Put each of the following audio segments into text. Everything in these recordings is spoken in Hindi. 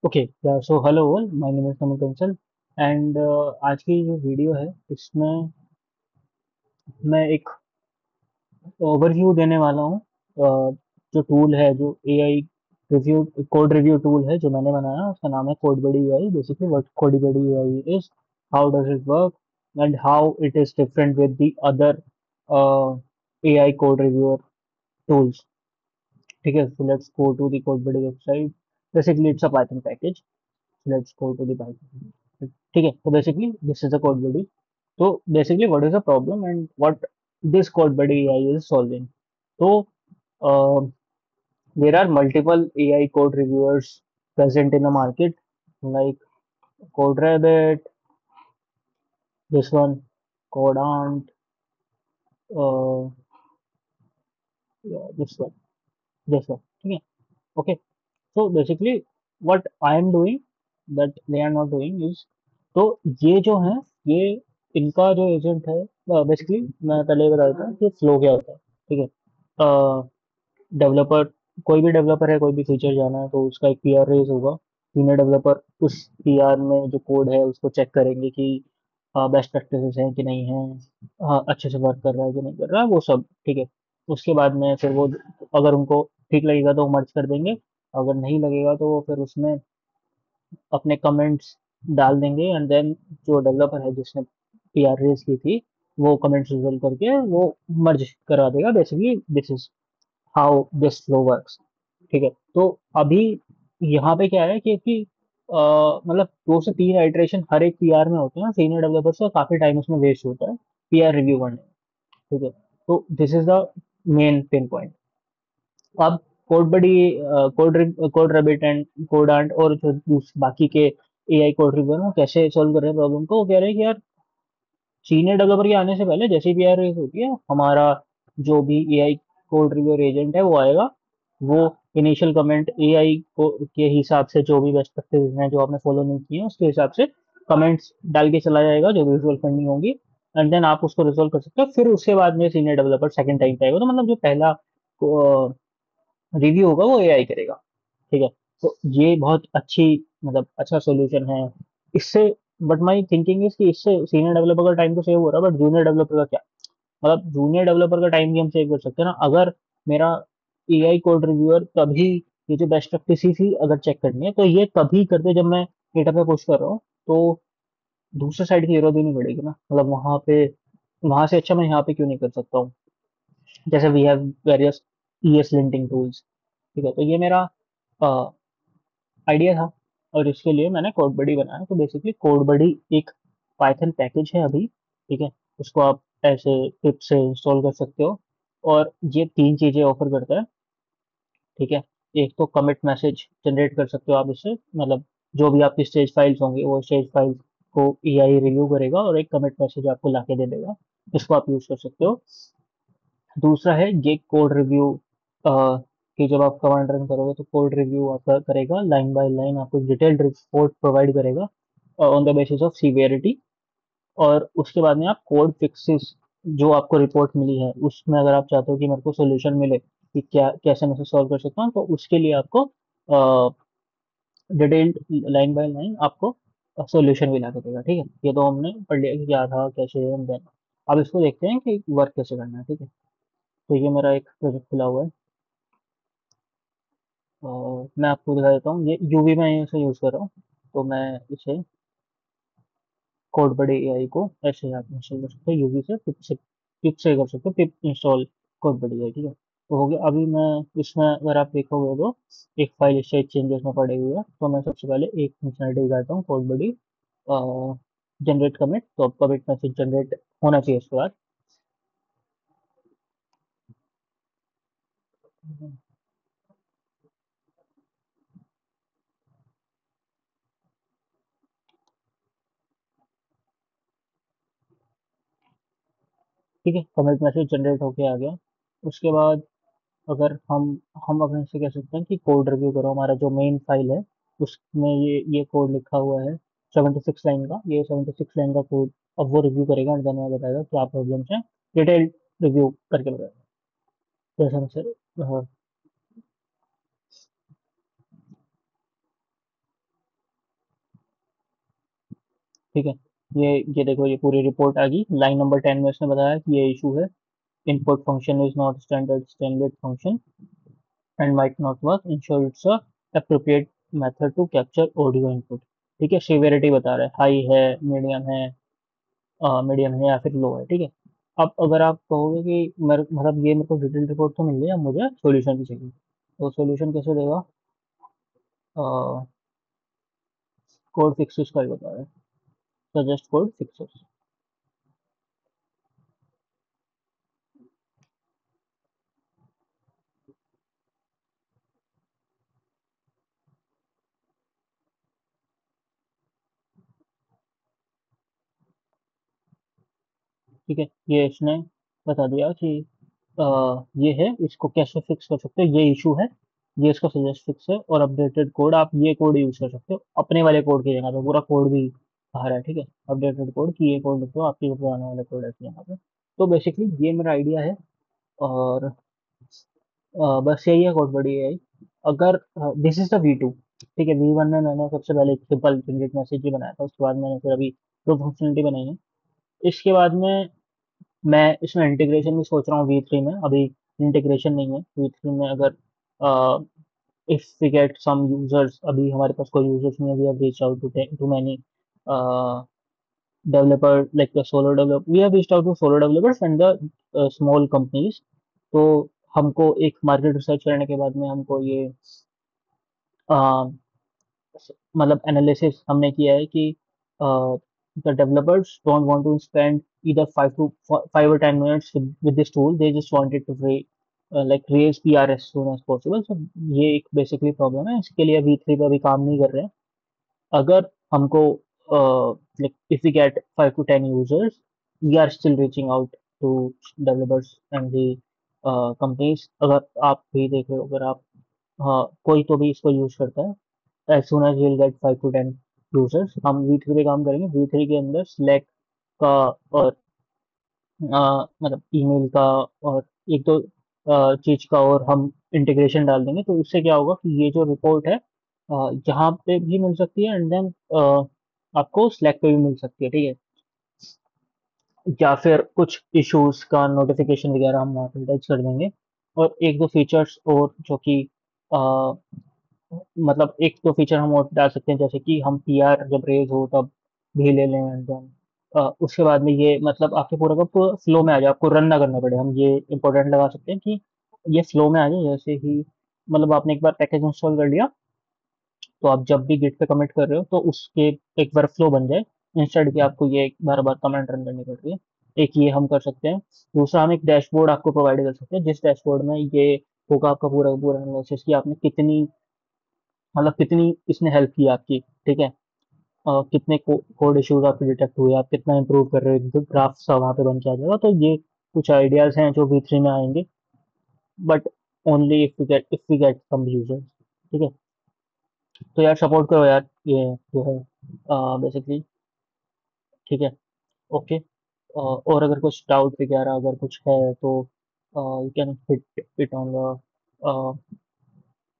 ओके या so hello all my name is Naman Kansal and आज की जो वीडियो है इसमें मैं एक ओवरव्यू देने वाला हूँ। जो टूल है जो AI review code review tool है जो मैंने बनाया उसका नाम है CodeBuddy AI. Basically what CodeBuddy AI is, how does it work and how it is different with the other AI code reviewer tools. ठीक है, so let's go to the CodeBuddy website. Basically it's a Python package. Let's go to the Python. ठीक है, तो basically this is a code buddy. तो basically what is the problem and what this code buddy AI is solving. तो there are multiple AI code reviewers present in the market, like CodeRabbit, this one, Codant, uh, yeah, this one. Okay, okay. So basically, what I am doing that they are not doing is, तो ये जो है ये इनका जो एजेंट है, बेसिकली मैं पहले बता देता हूँ कि फ्लो क्या होता है। ठीक है, डेवलपर, कोई भी डेवलपर है, कोई भी फीचर जाना है तो उसका एक पीआर रेज होगा। सीनियर डेवलपर उस पीआर में जो कोड है उसको चेक करेंगे कि बेस्ट प्रैक्टिसेस हैं कि नहीं है, अच्छे से वर्क कर रहा है कि नहीं कर रहा है, वो सब। ठीक है, उसके बाद में फिर वो अगर उनको ठीक लगेगा तो वो मर्ज कर देंगे, अगर नहीं लगेगा तो वो फिर उसमें अपने कमेंट्स डाल देंगे एंड देन जो डेवलपर है जिसने पीआर रेज की थी वो कमेंट्स रिजल्व करके वो मर्ज करा देगा। Basically this is how this flow works. ठीक है, तो अभी यहाँ पे क्या है कि मतलब 2 से 3 आइटरेशन हर एक पीआर में होते हैं, सीनियर डेवलपर्स का काफी टाइम उसमें वेस्ट होता है पीआर रिव्यू करने में। ठीक है, तो this is the main pin point. अब code buddy, code rabbit and CodeAnt और जो बाकी के एआई कोड रिव्यू है वो कैसे सॉल्व कर रहे हैं प्रॉब्लम को। वो कह रहे हैं कि यार सीनियर डेवलपर के आने से पहले जैसे भी रेस होती है, हमारा जो भी एआई कोड रिव्यूअर एजेंट है वो आएगा, वो इनिशियल कमेंट एआई को के हिसाब से जो भी बेस्ट प्रैक्टिस हैं जो आपने फॉलो नहीं किए हैं उसके हिसाब से कमेंट्स डाल के चला जाएगा जो भी विजुअल फंडिंग होगी, एंड देन आप उसको रिजोल्व कर सकते हो। फिर उसके बाद में सीनियर डेवलपर सेकंड टाइम पे आएगा, तो मतलब जो पहला रिव्यू होगा वो एआई करेगा। ठीक है, तो ये बहुत अच्छी, मतलब अच्छा सोल्यूशन है इससे। बट माई थिंकिंग इज कि इससे सीनियर डेवलपर का टाइम तो सेव हो रहा है, बट जूनियर डेवलपर का क्या? मतलब जूनियर डेवलपर का टाइम भी हम सेव कर सकते हैं ना। अगर मेरा एआई कोड रिव्यूअर तभी ये जो बेस्ट प्रैक्टिस थी अगर चेक करनी है तो ये तभी करते जब मैं गिटहब पे पुश कर रहा हूँ, तो दूसरे साइड की जरूरत भी नहीं पड़ेगी ना। मतलब वहां पे, वहां से अच्छा मैं यहाँ पे क्यों नहीं कर सकता हूँ? जैसे we have various ES linting tools. ठीक है, तो ये मेरा आइडिया था और इसके लिए मैंने कोड बडी बनाया। तो बेसिकली कोड बडी एक पाइथन पैकेज है अभी। ठीक है, उसको आप ऐसे पिप से इंस्टॉल कर सकते हो और ये 3 चीजें ऑफर करता है। ठीक है, एक तो कमिट मैसेज जनरेट कर सकते हो आप इससे, मतलब जो भी आपकी स्टेज फाइल्स होंगी वो स्टेज फाइल्स को एआई रिव्यू करेगा और एक कमिट मैसेज आपको लाके दे देगा। इसको आप यूज कर सकते हो। दूसरा है ये कोड रिव्यू, कि जब आप कमांड रन करोगे तो कोड रिव्यू आपका करेगा, लाइन बाय लाइन आपको डिटेल्ड रिपोर्ट प्रोवाइड करेगा on the basis of severity. और उसके बाद में आप कोड फिक्सेस जो आपको रिपोर्ट मिली है उसमें अगर आप चाहते हो कि मेरे को सोल्यूशन मिले कि क्या कैसे मैं सॉल्व कर सकता हूँ, तो उसके लिए आपको डिटेल्ड लाइन बाय लाइन आपको सोल्यूशन भी ला के देगा। ठीक है, ये तो हमने पढ़ लिया कि क्या था कैसे है देन। अब इसको देखते हैं कि वर्क कैसे करना है। ठीक है, तो ये मेरा एक प्रोजेक्ट खुला हुआ है और मैं आपको दिखा देता हूँ। ये यूवी में इसे यूज़ कर रहा हूँ, तो मैं इसे कोड बड़े एआई को ऐसे आप इंस्टॉल कर सकते हो यूवी से, पिप से कर सकते हो, पिप इंस्टॉल कोड बड़ी एआई। ठीक है, तो हो गया। अभी मैं इसमें अगर आप देखोगे तो एक फाइल स्टेज चेंजेस में पड़ी हुई है, तो मैं सबसे पहले एक फंक्शनलिटी दिखाता हूँ कोड बड़ी जनरेट कमिट। तो कमिट मैसेज जनरेट होना चाहिए उसके बाद। ठीक है, कमिट मैसेज जनरेट होके आ गया। उसके बाद अगर हम अगर इससे कह सकते हैं कि कोड रिव्यू करो, हमारा जो मेन फाइल है उसमें ये कोड लिखा हुआ है 76 लाइन का, ये 76 लाइन का कोड अब वो रिव्यू करेगा एंड देन हमें बताएगा क्या प्रॉब्लम्स हैं, डिटेल्ड रिव्यू करके बताएगा। जैसे हम सर, हाँ। ठीक है। ये देखो, ये पूरी रिपोर्ट आ गई। लाइन नंबर 10 में उसने बताया कि ये इशू है, input function is not standard function and might not work, ensure it's a appropriate method to capture audio input. ठीक है, सिवियरिटी बता रहा है, हाई है, मीडियम है या फिर लो है। ठीक है। अब अगर आप कहोगे कि मतलब ये मेरे को डिटेल रिपोर्ट तो मिल गई, अब मुझे सॉल्यूशन भी चाहिए, तो सॉल्यूशन कैसे देगा? कोड फिक्सेस का ही बता रहा है, सजेस्ट कोड फिक्सेस। ठीक है, ये इसने बता दिया कि ये है, इसको कैसे फिक्स कर सकते हो, ये इशू है, ये इसका सजेस्ट फिक्स है, और अपडेटेड कोड आप ये कोड यूज कर सकते हो अपने वाले कोड की जगह पे, पूरा कोड भी आ रहा है। ठीक है, अपडेटेड कोड की ये कोड लिखो, आपके जो पुराने वाले कोड है यहाँ पे। तो बेसिकली ये मेरा आइडिया है, और बस यही है, कोड बड़ी है। अगर दिस इज द V2। ठीक है, V1 में मैंने सबसे पहले एक सिंपल जनरेट मैसेज ही बनाया था, उसके बाद मैंने फिर अभी दो फंक्शनलिटी बनाई है। इसके बाद में मैं इसमें इंटीग्रेशन भी सोच रहा हूँ V3 में। अभी इंटीग्रेशन नहीं है V3 में। अगर if we get some users, अभी हमारे पास कोई यूजर्स नहीं है, we have reach out to many developer, like the solo developer, we have reached out to solo developers and the small companies। तो हमको एक मार्केट रिसर्च करने के बाद में हमको ये मतलब एनालिसिस हमने किया है कि the developers don't want to spend either 5 or 10 minutes with this tool, they just wanted to like raise PR as soon as possible। so ये एक बेसिकली प्रॉब्लम है, इसके लिए V3 पे अभी काम नहीं कर रहे हैं। अगर हमको like if we get 5 to 10 users, we are still reaching out to developers and the companies। अगर आप भी देख रहे हो, अगर आप, हाँ, कोई तो भी इसको यूज करता है, as soon as will get 5 to 10 users, हम V3 पे काम करेंगे। V3 के अंदर स्लैक का और मतलब ईमेल का और एक दो चीज का और हम इंटीग्रेशन डाल देंगे। तो इससे क्या होगा कि ये जो रिपोर्ट है यहाँ पे भी मिल सकती है, एंड देन आपको स्लैक पे भी मिल सकती है। ठीक है, या फिर कुछ इश्यूज का नोटिफिकेशन वगैरह हम वहाँ पे अटैच कर देंगे। और एक दो फीचर्स और जो कि मतलब एक दो फीचर हम और डाल सकते हैं, जैसे कि हम PR जब रेज हो तब भी ले लें, एंड देन उसके बाद में ये मतलब आपके पूरा का पूरा फ्लो में आ जाए, आपको रन ना करना पड़े। हम ये इंपॉर्टेंट लगा सकते हैं कि ये फ्लो में आ जाए, जैसे ही मतलब आपने एक बार पैकेज इंस्टॉल कर लिया, तो आप जब भी गिट पे कमिट कर रहे हो तो उसके एक बार फ्लो बन जाए, इंस्टेड कि आपको ये बार बार कमेंट रन करनी पड़ रही है। एक ये हम कर सकते हैं। दूसरा, हम एक डैशबोर्ड आपको प्रोवाइड कर सकते हैं, जिस डैशबोर्ड में ये होगा आपका पूरा पूरा एनालिसिस कि आपने कितनी, मतलब कितनी इसने हेल्प की आपकी। ठीक है, कितने कोड इश्यूज आपके डिटेक्ट हुए, आप कितना इंप्रूव कर रहे हो, ग्राफ सा वहाँ पे बन के आ जाएगा। तो ये कुछ आइडियाज हैं जो V3 में आएंगे, but only if we get some users. ठीक है, तो यार सपोर्ट करो यार, ये जो है बेसिकली। ठीक है, ओके। और अगर कुछ डाउट वगैरह अगर कुछ है तो you can hit it on the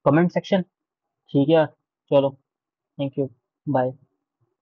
comment section. ठीक है यार, चलो, थैंक यू, बाय।